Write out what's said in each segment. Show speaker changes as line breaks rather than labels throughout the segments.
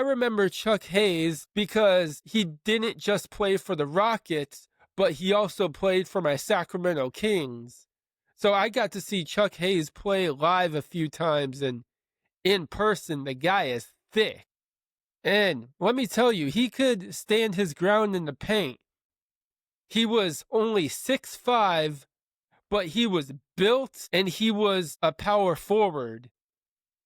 remember Chuck Hayes because he didn't just play for the Rockets, but he also played for my Sacramento Kings. So I got to see Chuck Hayes play live a few times, and in person, the guy is thick. And let me tell you, he could stand his ground in the paint. He was only 6'5", but he was built and he was a power forward.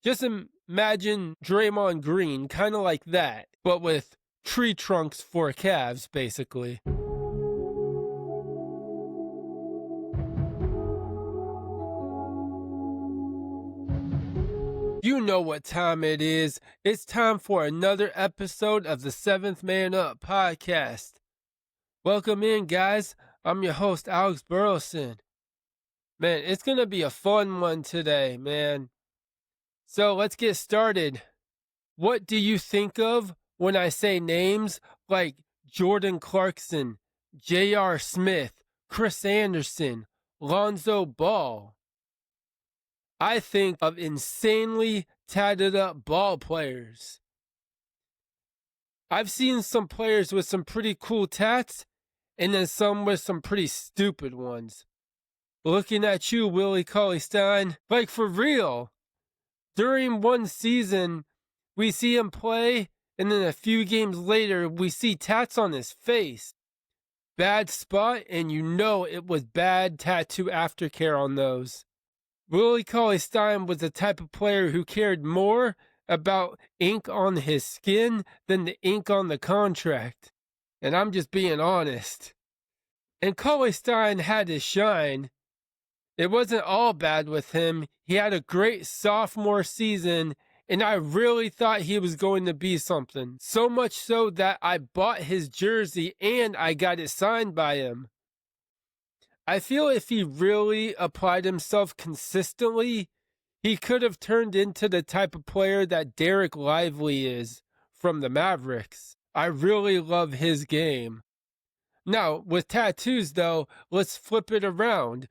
Just imagine Draymond Green, kind of like that, but with tree trunks for calves, basically. You know what time it is. It's time for another episode of the Seventh Man Up podcast. Welcome in, guys. I'm your host, Alex Burleson. Man, it's going to be a fun one today, man. So let's get started. What do you think of when I say names like Jordan Clarkson, J.R. Smith, Chris Anderson, Lonzo Ball? I think of insanely tatted up ball players. I've seen some players with some pretty cool tats, and then some with some pretty stupid ones. Looking at you, Willie Cauley-Stein, like for real. During one season, we see him play, and then a few games later, we see tats on his face. Bad spot, and you know it was bad tattoo aftercare on those. Willie Cauley-Stein was the type of player who cared more about ink on his skin than the ink on the contract. And I'm just being honest. And Cauley-Stein had his shine. It wasn't all bad with him. He had a great sophomore season, and I really thought he was going to be something. So much so that I bought his jersey and I got it signed by him. I feel if he really applied himself consistently, he could have turned into the type of player that Derek Lively is from the Mavericks. I really love his game. Now, with tattoos, though, let's flip it around.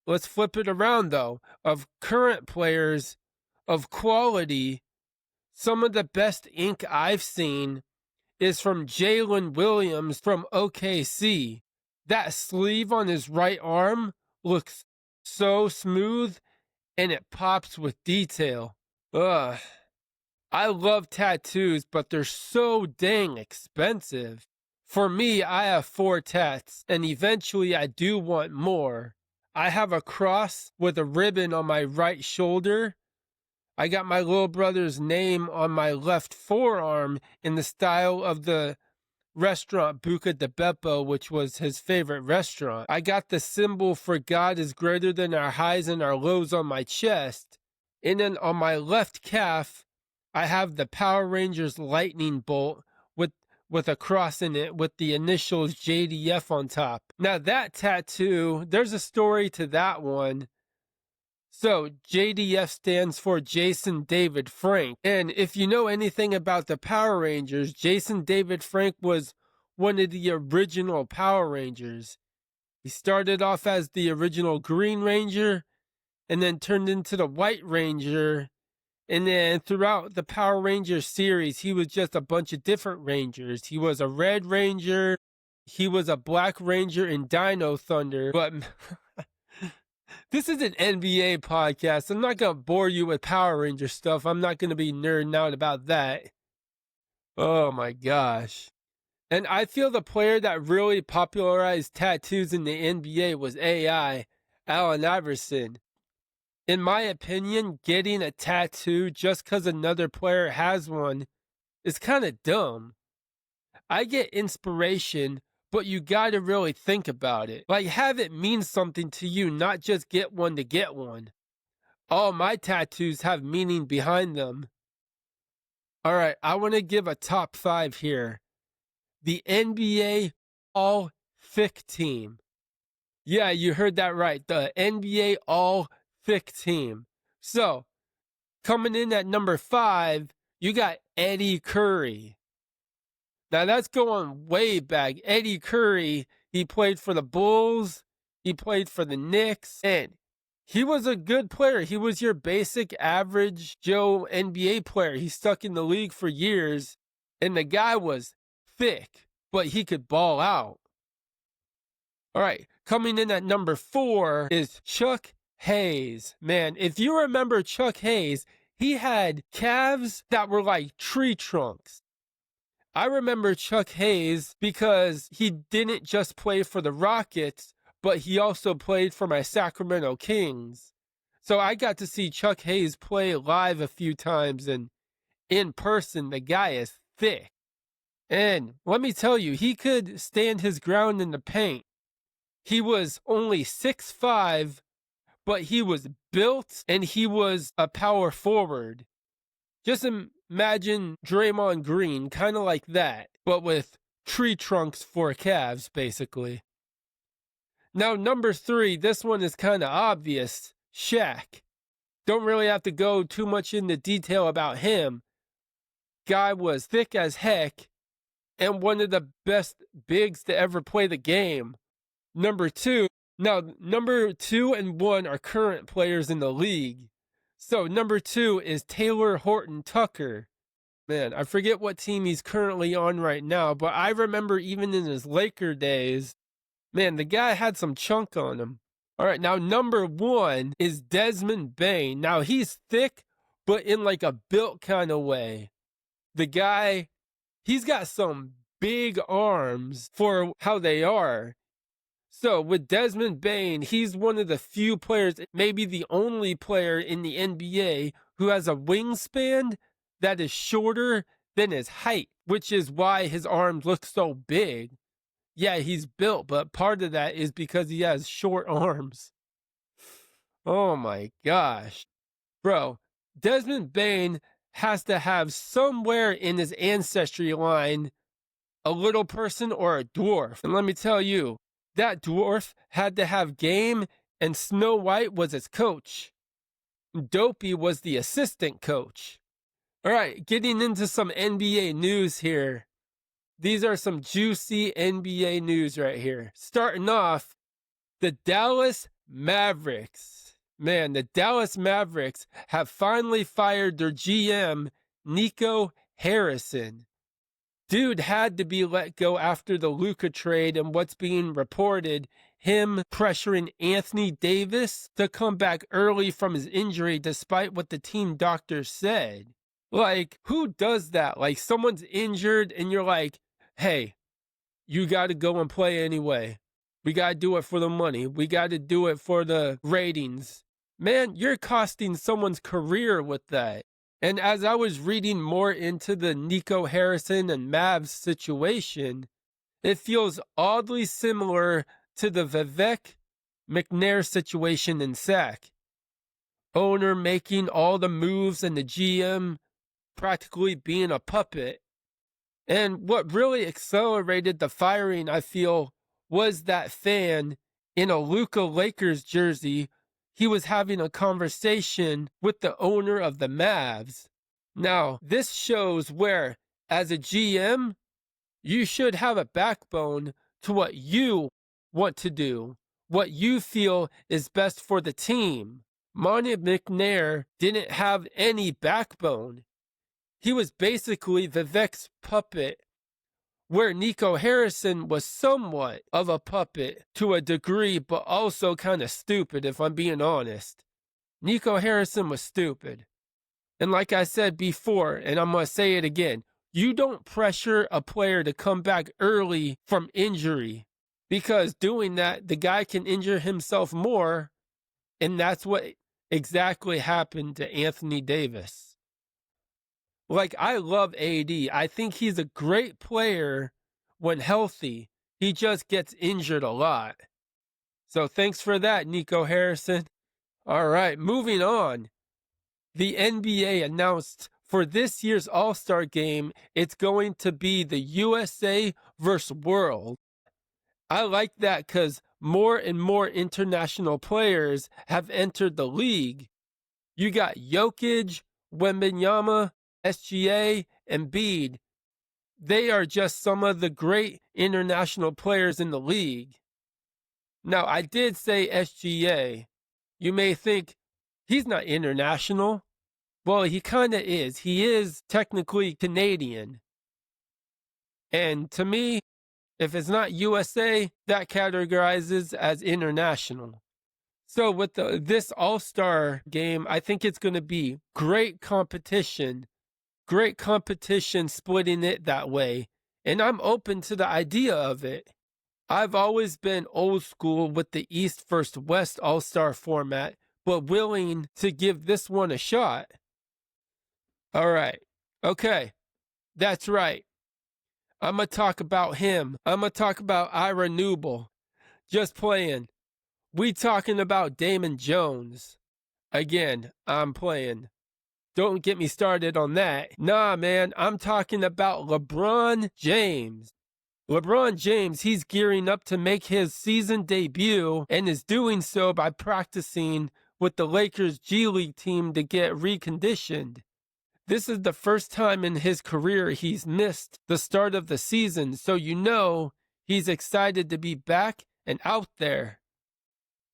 Of current players of quality, some of the best ink I've seen is from Jalen Williams from OKC. That sleeve on his right arm looks so smooth and it pops with detail. Ugh. I love tattoos, but they're so dang expensive. For me, I have 4 tats, and eventually I do want more. I have a cross with a ribbon on my right shoulder. I got my little brother's name on my left forearm in the style of the restaurant Buca de Beppo, which was his favorite restaurant. I got the symbol for God is greater than our highs and our lows on my chest. And then on my left calf, I have the Power Rangers lightning bolt with a cross in it with the initials JDF on top. Now that tattoo, there's a story to that one. So JDF stands for Jason David Frank. And if you know anything about the Power Rangers, Jason David Frank was one of the original Power Rangers. He started off as the original Green Ranger and then turned into the White Ranger. And then throughout the Power Rangers series, he was just a bunch of different Rangers. He was a Red Ranger. He was a Black Ranger in Dino Thunder. But this is an NBA podcast. I'm not going to bore you with Power Ranger stuff. I'm not going to be nerding out about that. Oh my gosh. And I feel the player that really popularized tattoos in the NBA was AI, Allen Iverson. In my opinion, getting a tattoo just because another player has one is kind of dumb. I get inspiration, but you got to really think about it. Like, have it mean something to you, not just get one to get one. All my tattoos have meaning behind them. All right, I want to give a top 5 here. The NBA All-Thick team. Yeah, you heard that right. The NBA All-Thick team. So, coming in at number 5, you got Eddie Curry. Now, that's going way back. Eddie Curry, he played for the Bulls. He played for the Knicks. And He was a good player. He was your basic average Joe NBA player. He stuck in the league for years, and the guy was thick, but he could ball out. All right, coming in at number 4 is Chuck Hayes. Man, if you remember Chuck Hayes, he had calves that were like tree trunks. I remember Chuck Hayes because he didn't just play for the Rockets, but he also played for my Sacramento Kings. So I got to see Chuck Hayes play live a few times, and in person, the guy is thick. And let me tell you, he could stand his ground in the paint. He was only 6'5", but he was built and he was a power forward. Just imagine Draymond Green, kind of like that, but with tree trunks for calves, basically. Now, number 3, this one is kind of obvious. Shaq. Don't really have to go too much into detail about him. Guy was thick as heck and one of the best bigs to ever play the game. Number 2. Now, number 2 and 1 are current players in the league. So, number 2 is Taylor Horton Tucker. Man, I forget what team he's currently on right now, but I remember even in his Laker days, man, the guy had some chunk on him. All right, now number 1 is Desmond Bane. Now, he's thick, but in like a built kind of way. The guy, he's got some big arms for how they are. So with Desmond Bane, he's one of the few players, maybe the only player in the NBA who has a wingspan that is shorter than his height, which is why his arms look so big. Yeah, he's built, but part of that is because he has short arms. Oh my gosh. Bro, Desmond Bane has to have somewhere in his ancestry line a little person or a dwarf. And let me tell you, that dwarf had to have game, and Snow White was his coach. Dopey was the assistant coach. All right, getting into some NBA news here. These are some juicy NBA news right here. Starting off, the Dallas Mavericks. Man, the Dallas Mavericks have finally fired their GM, Nico Harrison. Dude had to be let go after the Luka trade, and what's being reported, him pressuring Anthony Davis to come back early from his injury despite what the team doctor said. Like, who does that? Like, someone's injured and you're like, hey, you got to go and play anyway. We got to do it for the money. We got to do it for the ratings. Man, you're costing someone's career with that. And as I was reading more into the Nico Harrison and Mavs situation, it feels oddly similar to the Vivek McNair situation in SAC. Owner making all the moves and the GM practically being a puppet. And what really accelerated the firing, I feel, was that fan in a Luka Lakers jersey. He was having a conversation with the owner of the Mavs. Now, this shows where, as a GM, you should have a backbone to what you want to do, what you feel is best for the team. Monty McNair didn't have any backbone. He was basically Vivek's puppet, where Nico Harrison was somewhat of a puppet to a degree, but also kind of stupid, if I'm being honest. Nico Harrison was stupid. And like I said before, and I'm going to say it again, you don't pressure a player to come back early from injury, because doing that, the guy can injure himself more, and that's what exactly happened to Anthony Davis. Like, I love AD. I think he's a great player when healthy. He just gets injured a lot. So thanks for that, Nico Harrison. All right, moving on. The NBA announced for this year's All-Star game, it's going to be the USA versus World. I like that because more and more international players have entered the league. You got Jokic, Wembanyama, SGA, and Embiid. They are just some of the great international players in the league. Now, I did say SGA, You may think he's not international. Well, he kind of is. He is technically Canadian. And to me, if it's not USA, that categorizes as international. So with this All-Star game, I think it's going to be great competition splitting it that way. And I'm open to the idea of it. I've always been old school with the East versus West All-Star format, but willing to give this one a shot. All right. Okay. That's right. I'm going to talk about him. I'm going to talk about Ira Newble. Just playing. We talking about Damon Jones. Again, I'm playing. Don't get me started on that. Nah, man, I'm talking about LeBron James. LeBron James, he's gearing up to make his season debut and is doing so by practicing with the Lakers G League team to get reconditioned. This is the first time in his career he's missed the start of the season, so you know he's excited to be back and out there.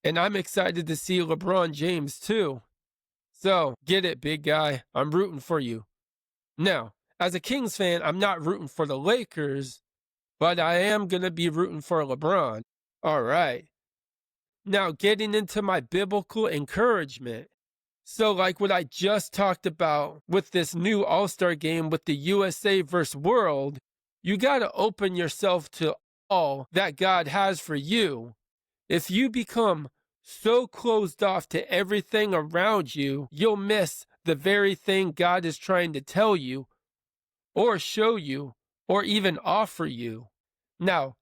And I'm excited to see LeBron James too. So, get it, big guy. I'm rooting for you. Now, as a Kings fan, I'm not rooting for the Lakers, but I am going to be rooting for LeBron. All right. Now, getting into my biblical encouragement. So, like what I just talked about with this new All-Star game with the USA versus World, you got to open yourself to all that God has for you. If you become so closed off to everything around you, you'll miss the very thing God is trying to tell you or show you or even offer you. Now,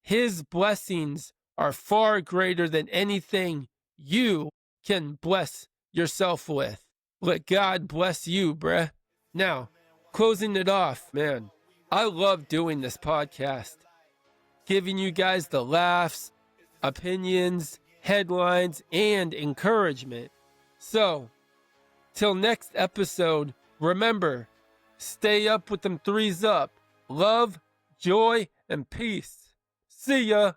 his blessings are far greater than anything you can bless yourself with. Let God bless you, bruh. Now, closing it off, man, I love doing this podcast, giving you guys the laughs, opinions, headlines, and encouragement. So, till next episode, remember, stay up with them threes up. Love, joy, and peace. See ya.